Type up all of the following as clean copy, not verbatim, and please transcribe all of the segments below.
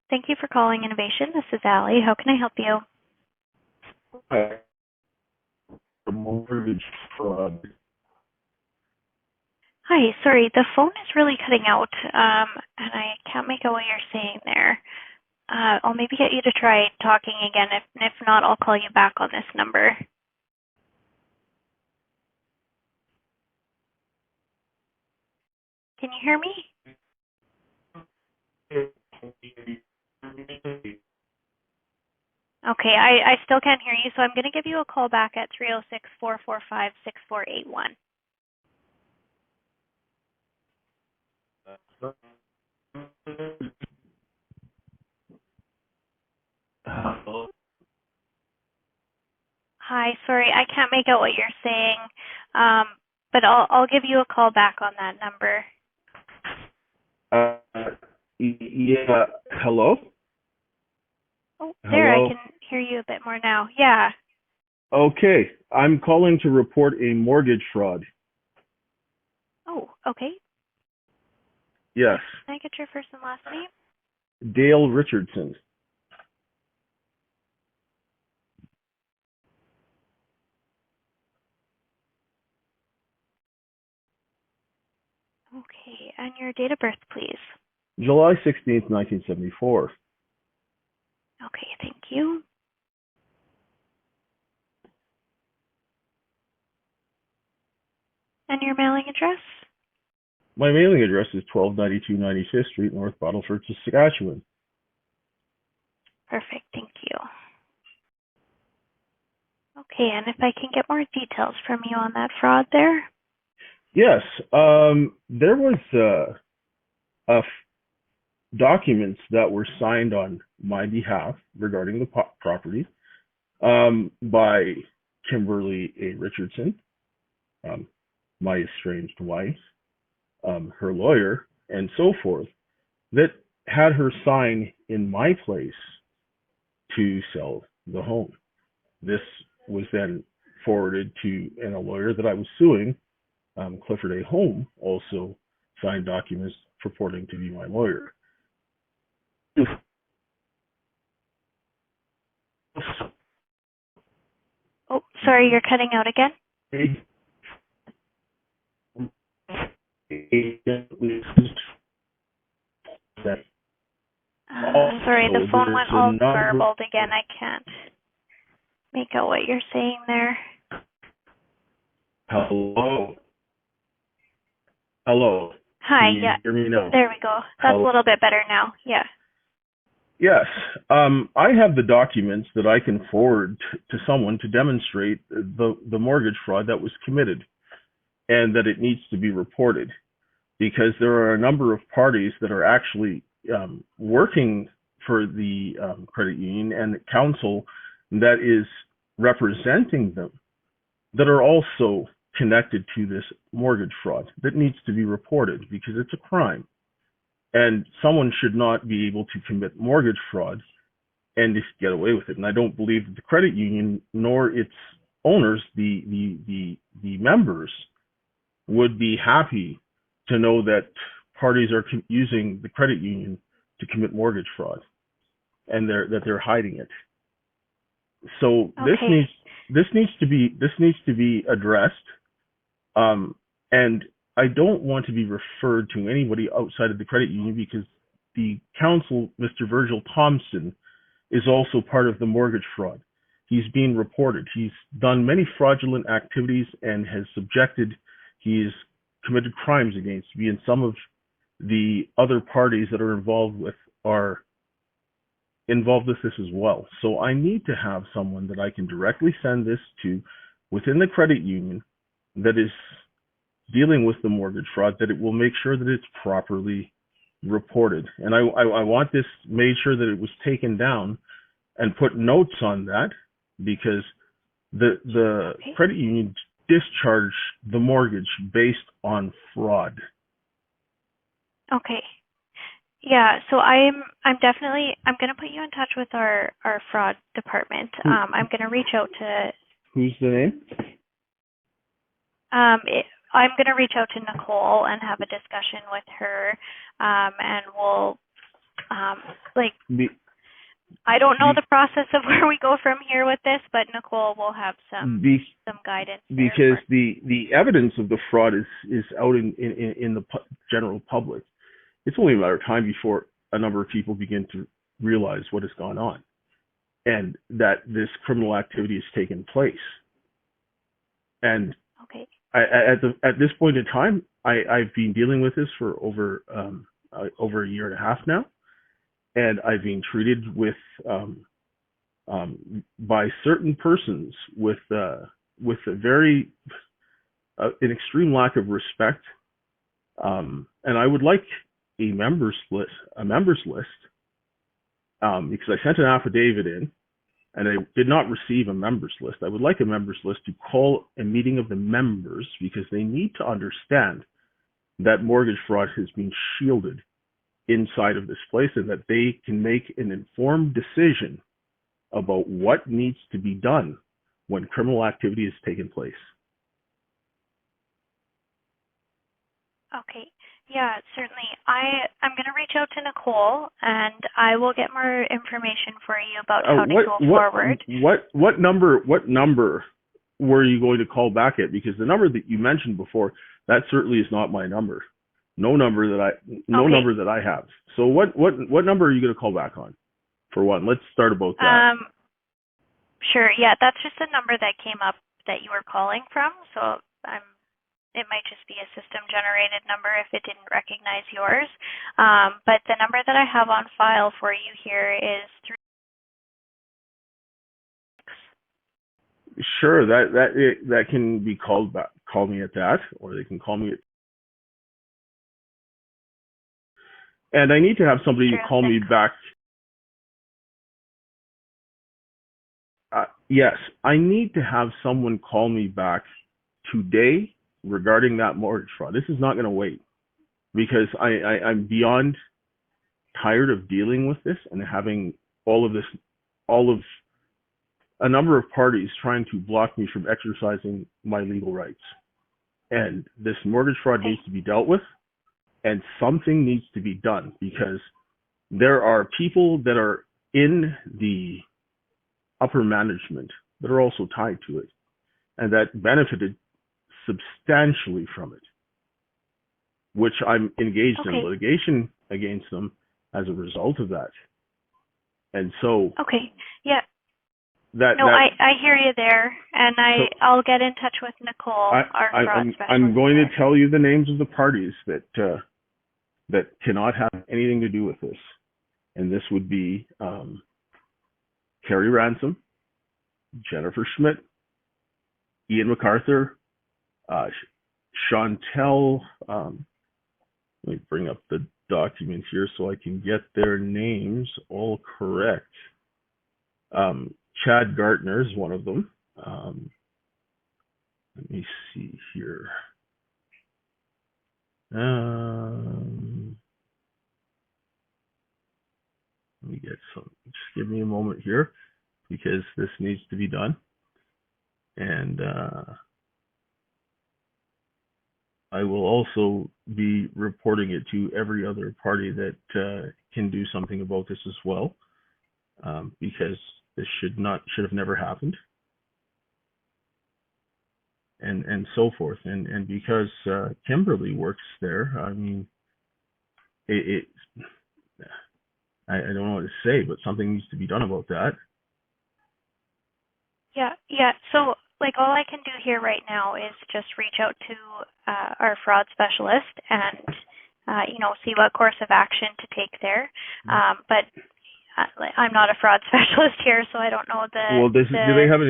Thank you for calling Innovation. This is Allie. How can I help you? Hi, mortgage fraud. Hi, sorry, the phone is really cutting out, and I can't make out what you're saying there. I'll maybe get you to try talking again. If not, I'll call you back on this number. Can you hear me? Okay, I still can't hear you, so I'm going to give you a call back at 306-445-6481. Hi, sorry, I can't make out what you're saying, but I'll give you a call back on that number. Yeah. Hello? Oh, there, I Hello? can hear you a bit more now. Yeah. Okay. I'm calling to report a mortgage fraud. Oh, okay. Yes. Can I get your first and last name? Dale Richardson. Okay, and your date of birth, please. July 16th, 1974. Okay, thank you. And your mailing address? My mailing address is 1292 95th Street, North Battleford, Saskatchewan. Perfect, thank you. Okay, and if I can get more details from you on that fraud there? Yes. There was documents that were signed on my behalf regarding the property by Kimberly A. Richardson, um, my estranged wife, her lawyer, and so forth, that had her sign in my place to sell the home. This was then forwarded to and a lawyer that I was suing, Clifford A. Home, also signed documents purporting to be my lawyer. Oh, sorry, you're cutting out again? That Sorry, the also phone there's went a all number. garbled again. I can't make out what you're saying there. Hello. Hello. Hi, Can you yeah. hear me now? There we go. That's a Hello. little bit better now. Yeah. Yes. I have the documents that I can forward to someone to demonstrate the mortgage fraud that was committed and that it needs to be reported, because there are a number of parties that are actually working for the credit union and counsel that is representing them that are also connected to this mortgage fraud that needs to be reported because it's a crime. And someone should not be able to commit mortgage fraud and just get away with it. And I don't believe that the credit union nor its owners, the members, would be happy to know that parties are using the credit union to commit mortgage fraud, and that they're hiding it. So Okay. this needs to be addressed. And I don't want to be referred to anybody outside of the credit union because the counsel, Mr. Virgil Thompson, is also part of the mortgage fraud. He's being reported. He's done many fraudulent activities and he's committed crimes against me, and some of the other parties that are involved with this as well. So I need to have someone that I can directly send this to within the credit union that is dealing with the mortgage fraud, that it will make sure that it's properly reported. And I want this made sure that it was taken down and put notes on that, because the credit union discharged the mortgage based on fraud. Okay. Yeah, so I'm going to put you in touch with our fraud department. I'm going to reach out to Who's the name? I'm going to reach out to Nicole and have a discussion with her, and we'll like, Be, I don't know be, the process of where we go from here with this, but Nicole will have some be, guidance there because for. the evidence of the fraud is out in the general public. It's only a matter of time before a number of people begin to realize what has gone on and that this criminal activity has taken place. And Okay. at this point in time, I've been dealing with this for over a year and a half now, and I've been treated with by certain persons with a very an extreme lack of respect, and I would like a members list, because I sent an affidavit in, and I did not receive a members list. I would like a members list to call a meeting of the members, because they need to understand that mortgage fraud has been shielded inside of this place, and that they can make an informed decision about what needs to be done when criminal activity has taken place. Okay. Yeah, certainly. I'm going to reach out to Nicole, and I will get more information for you about how to go forward. What number were you going to call back at? Because the number that you mentioned before, that certainly is not my number. No number that I have. So what number are you going to call back on? For one, let's start about that. Sure. Yeah, that's just the number that came up that you were calling from. So it might just be a system-generated number if it didn't recognize yours. But the number that I have on file for you here is 3. Sure, that can be called back. Call me at that, or they can call me at. And I need to have somebody call me back. Yes, I need to have someone call me back today regarding that mortgage fraud. This is not going to wait, because I'm beyond tired of dealing with this and having all of a number of parties trying to block me from exercising my legal rights. And this mortgage fraud needs to be dealt with, and something needs to be done, because there are people that are in the upper management that are also tied to it, and that benefited substantially from it, which I'm engaged in litigation against them as a result of that. And so, yeah. I hear you there, and I'll get in touch with Nicole, our fraud specialist. I'm going to tell you the names of the parties that cannot have anything to do with this, and this would be Carrie Ransom, Jennifer Schmidt, Ian MacArthur, Chantel. Let me bring up the document here so I can get their names all correct. Chad Gartner is one of them. Let me see here. Let me get some. Just give me a moment here, because this needs to be done. And I will also be reporting it to every other party that can do something about this as well, because this should have never happened, and so forth. And because Kimberly works there, I mean, I don't know what to say, but something needs to be done about that. Yeah. So, all I can do here right now is just reach out to our fraud specialist and, see what course of action to take there. But I'm not a fraud specialist here, so I don't know the. Well, do they have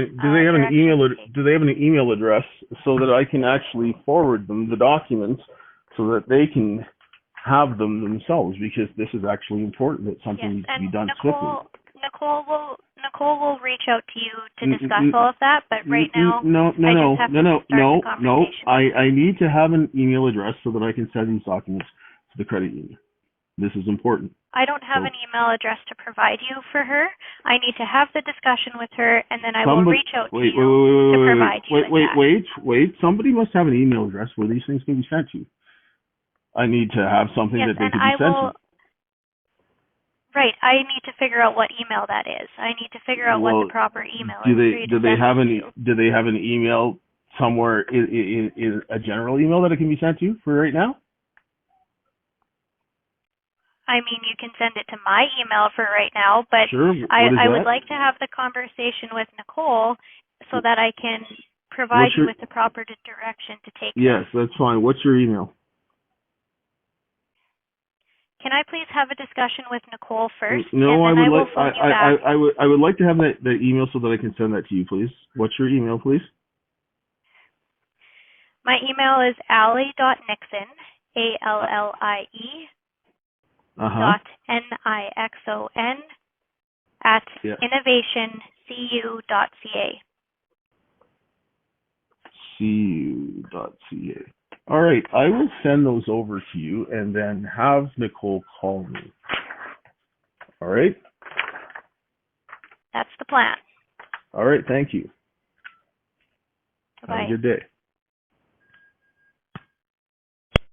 an email address so that I can actually forward them the documents so that they can have them themselves, because this is actually important that something needs to be done swiftly. Nicole will reach out to you to discuss all of that, but right now no. I need to have an email address so that I can send these documents to the credit union. This is important. I don't have an email address to provide you for her. I need to have the discussion with her, and then I will reach out to you to provide you. Wait. Somebody must have an email address where these things can be sent to. I need to have something that they can be sent to. Right. I need to figure out what email that is. I need to figure out what the Well, proper email do is for they you do to they send have it any to. do they have an email somewhere in a general email that it can be sent to for right now? I mean, you can send it to my email for right now, but Sure. What is I would that? like to have the conversation with Nicole so that I can provide What's you your with the proper direction to take Yes, this. that's fine. What's your email? Can I please have a discussion with Nicole first, and No, I then would I will like phone you back? I would like to have that email so that I can send that to you, please. What's your email, please? My email is allie.nixon, ALLIE, Uh-huh. dot NIXON, at Yeah. innovationcu.ca. cu.ca. All right, I will send those over to you and then have Nicole call me. All right? That's the plan. All right, thank you. Have a Bye-bye. good day.